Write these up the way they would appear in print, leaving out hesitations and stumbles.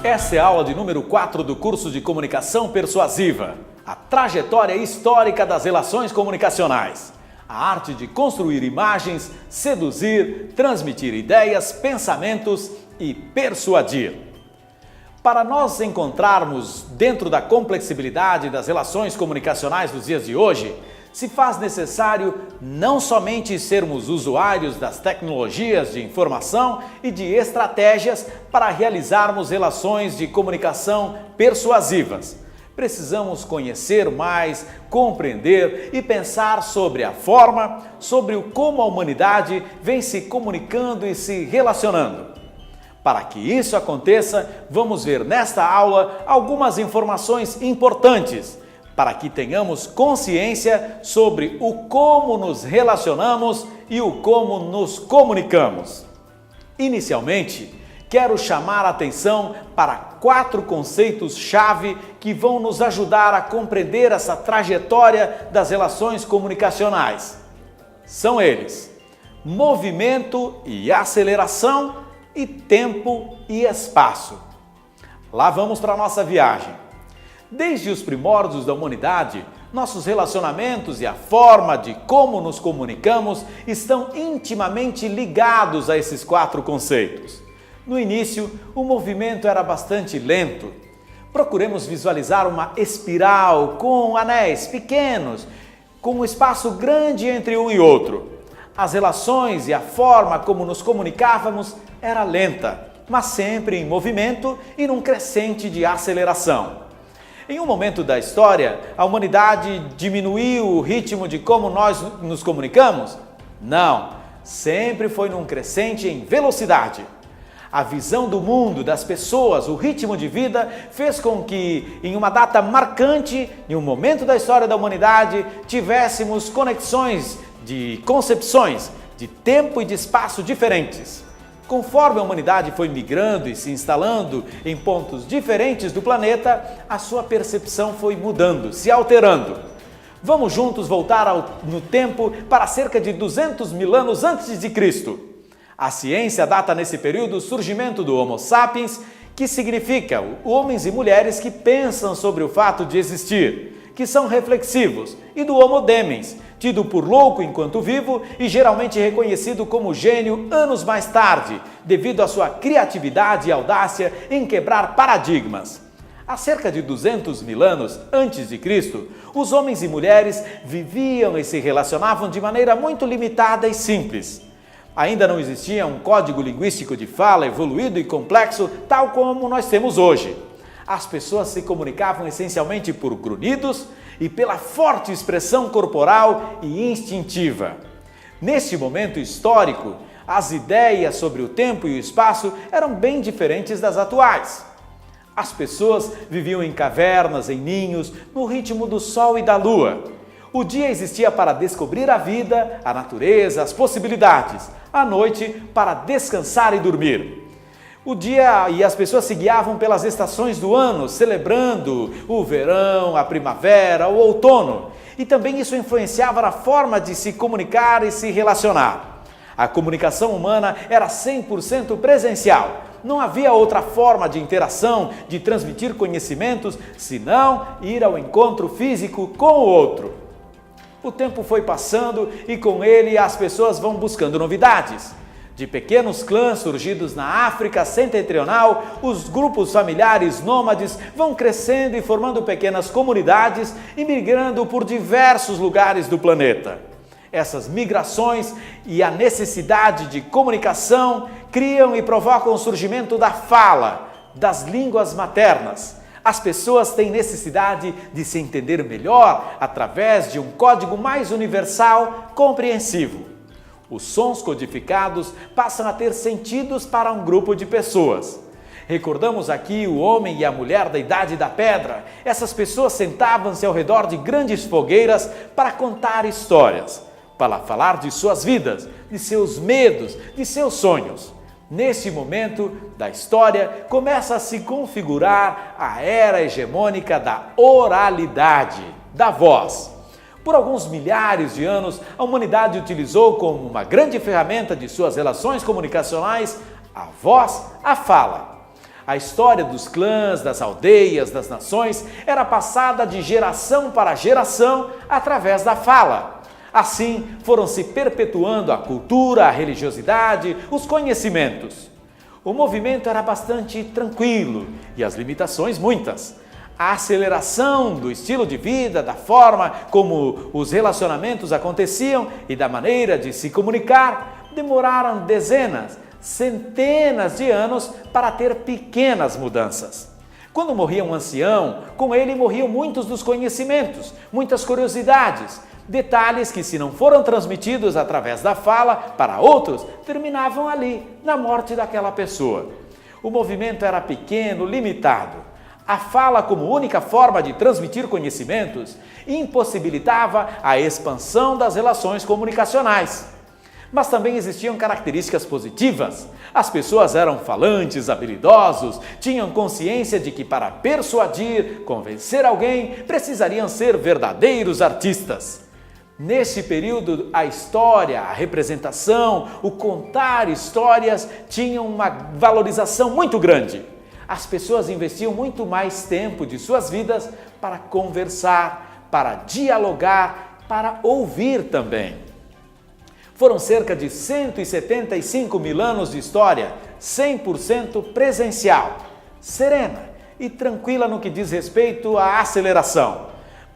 Essa é a aula de número 4 do curso de Comunicação Persuasiva, a trajetória histórica das relações comunicacionais, a arte de construir imagens, seduzir, transmitir ideias, pensamentos e persuadir. Para nós encontrarmos dentro da complexibilidade das relações comunicacionais dos dias de hoje, se faz necessário não somente sermos usuários das tecnologias de informação e de estratégias para realizarmos relações de comunicação persuasivas. Precisamos conhecer mais, compreender e pensar sobre a forma, sobre o como a humanidade vem se comunicando e se relacionando. Para que isso aconteça, vamos ver nesta aula algumas informações importantes, para que tenhamos consciência sobre o como nos relacionamos e o como nos comunicamos. Inicialmente, quero chamar a atenção para 4 conceitos-chave que vão nos ajudar a compreender essa trajetória das relações comunicacionais. São eles: movimento e aceleração e tempo e espaço. Lá vamos para a nossa viagem. Desde os primórdios da humanidade, nossos relacionamentos e a forma de como nos comunicamos estão intimamente ligados a esses 4 conceitos. No início, o movimento era bastante lento. Procuremos visualizar uma espiral com anéis pequenos, com um espaço grande entre um e outro. As relações e a forma como nos comunicávamos era lenta, mas sempre em movimento e num crescente de aceleração. Em um momento da história, a humanidade diminuiu o ritmo de como nós nos comunicamos? Não, sempre foi num crescente em velocidade. A visão do mundo, das pessoas, o ritmo de vida fez com que, em uma data marcante, em um momento da história da humanidade, tivéssemos conexões de concepções, de tempo e de espaço diferentes. Conforme a humanidade foi migrando e se instalando em pontos diferentes do planeta, a sua percepção foi mudando, se alterando. Vamos juntos voltar no tempo para cerca de 200 mil anos antes de Cristo. A ciência data nesse período o surgimento do Homo sapiens, que significa homens e mulheres que pensam sobre o fato de existir, que são reflexivos, e do Homo demens, tido por louco enquanto vivo e geralmente reconhecido como gênio anos mais tarde, devido à sua criatividade e audácia em quebrar paradigmas. Há cerca de 200 mil anos antes de Cristo, os homens e mulheres viviam e se relacionavam de maneira muito limitada e simples. Ainda não existia um código linguístico de fala evoluído e complexo tal como nós temos hoje. As pessoas se comunicavam essencialmente por grunhidos e pela forte expressão corporal e instintiva. Neste momento histórico, as ideias sobre o tempo e o espaço eram bem diferentes das atuais. As pessoas viviam em cavernas, em ninhos, no ritmo do sol e da lua. O dia existia para descobrir a vida, a natureza, as possibilidades. A noite para descansar e dormir. O dia e as pessoas se guiavam pelas estações do ano, celebrando o verão, a primavera, o outono. E também isso influenciava na forma de se comunicar e se relacionar. A comunicação humana era 100% presencial. Não havia outra forma de interação, de transmitir conhecimentos, senão ir ao encontro físico com o outro. O tempo foi passando e com ele as pessoas vão buscando novidades. De pequenos clãs surgidos na África setentrional, os grupos familiares nômades vão crescendo e formando pequenas comunidades e migrando por diversos lugares do planeta. Essas migrações e a necessidade de comunicação criam e provocam o surgimento da fala, das línguas maternas. As pessoas têm necessidade de se entender melhor através de um código mais universal, compreensivo. Os sons codificados passam a ter sentidos para um grupo de pessoas. Recordamos aqui o homem e a mulher da Idade da Pedra. Essas pessoas sentavam-se ao redor de grandes fogueiras para contar histórias, para falar de suas vidas, de seus medos, de seus sonhos. Nesse momento da história, começa a se configurar a era hegemônica da oralidade, da voz. Por alguns milhares de anos, a humanidade utilizou como uma grande ferramenta de suas relações comunicacionais a voz, a fala. A história dos clãs, das aldeias, das nações era passada de geração para geração através da fala. Assim, foram se perpetuando a cultura, a religiosidade, os conhecimentos. O movimento era bastante tranquilo e as limitações muitas. A aceleração do estilo de vida, da forma como os relacionamentos aconteciam e da maneira de se comunicar demoraram dezenas, centenas de anos para ter pequenas mudanças. Quando morria um ancião, com ele morriam muitos dos conhecimentos, muitas curiosidades, detalhes que, se não foram transmitidos através da fala para outros, terminavam ali, na morte daquela pessoa. O movimento era pequeno, limitado. A fala, como única forma de transmitir conhecimentos, impossibilitava a expansão das relações comunicacionais. Mas também existiam características positivas. As pessoas eram falantes, habilidosos, tinham consciência de que para persuadir, convencer alguém, precisariam ser verdadeiros artistas. Nesse período, a história, a representação, o contar histórias tinham uma valorização muito grande. As pessoas investiam muito mais tempo de suas vidas para conversar, para dialogar, para ouvir também. Foram cerca de 175 mil anos de história, 100% presencial, serena e tranquila no que diz respeito à aceleração.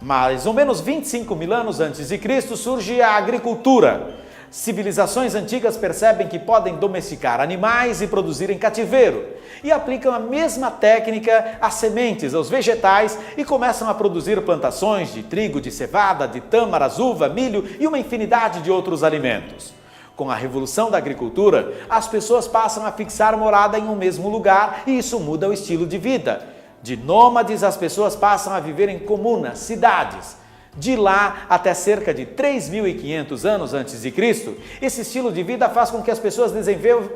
Mais ou menos 25 mil anos antes de Cristo surge a agricultura. Civilizações antigas percebem que podem domesticar animais e produzir em cativeiro e aplicam a mesma técnica às sementes, aos vegetais e começam a produzir plantações de trigo, de cevada, de tâmaras, uva, milho e uma infinidade de outros alimentos. Com a revolução da agricultura, as pessoas passam a fixar morada em um mesmo lugar e isso muda o estilo de vida. De nômades, as pessoas passam a viver em comunas, cidades. De lá até cerca de 3.500 anos antes de Cristo, esse estilo de vida faz com que as pessoas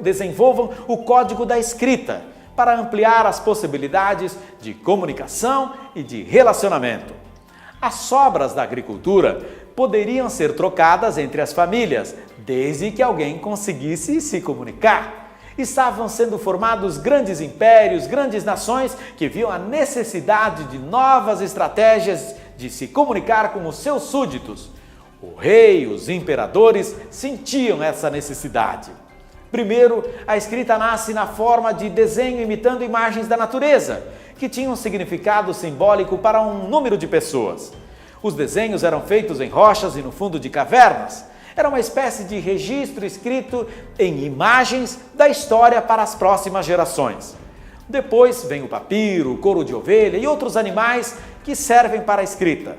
desenvolvam o código da escrita para ampliar as possibilidades de comunicação e de relacionamento. As sobras da agricultura poderiam ser trocadas entre as famílias, desde que alguém conseguisse se comunicar. Estavam sendo formados grandes impérios, grandes nações que viam a necessidade de novas estratégias de se comunicar com os seus súditos. O rei, os imperadores sentiam essa necessidade. Primeiro, a escrita nasce na forma de desenho imitando imagens da natureza, que tinham um significado simbólico para um número de pessoas. Os desenhos eram feitos em rochas e no fundo de cavernas. Era uma espécie de registro escrito em imagens da história para as próximas gerações. Depois vem o papiro, o couro de ovelha e outros animais que servem para a escrita.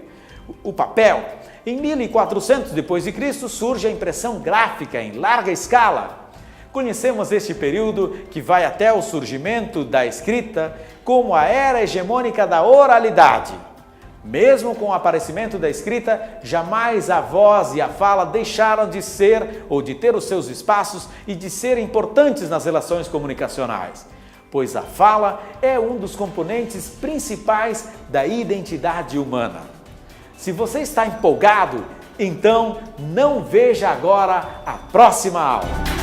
O papel. Em 1400 d.C. surge a impressão gráfica em larga escala. Conhecemos este período que vai até o surgimento da escrita como a era hegemônica da oralidade. Mesmo com o aparecimento da escrita, jamais a voz e a fala deixaram de ser ou de ter os seus espaços e de ser importantes nas relações comunicacionais, pois a fala é um dos componentes principais da identidade humana. Se você está empolgado, então não veja agora a próxima aula.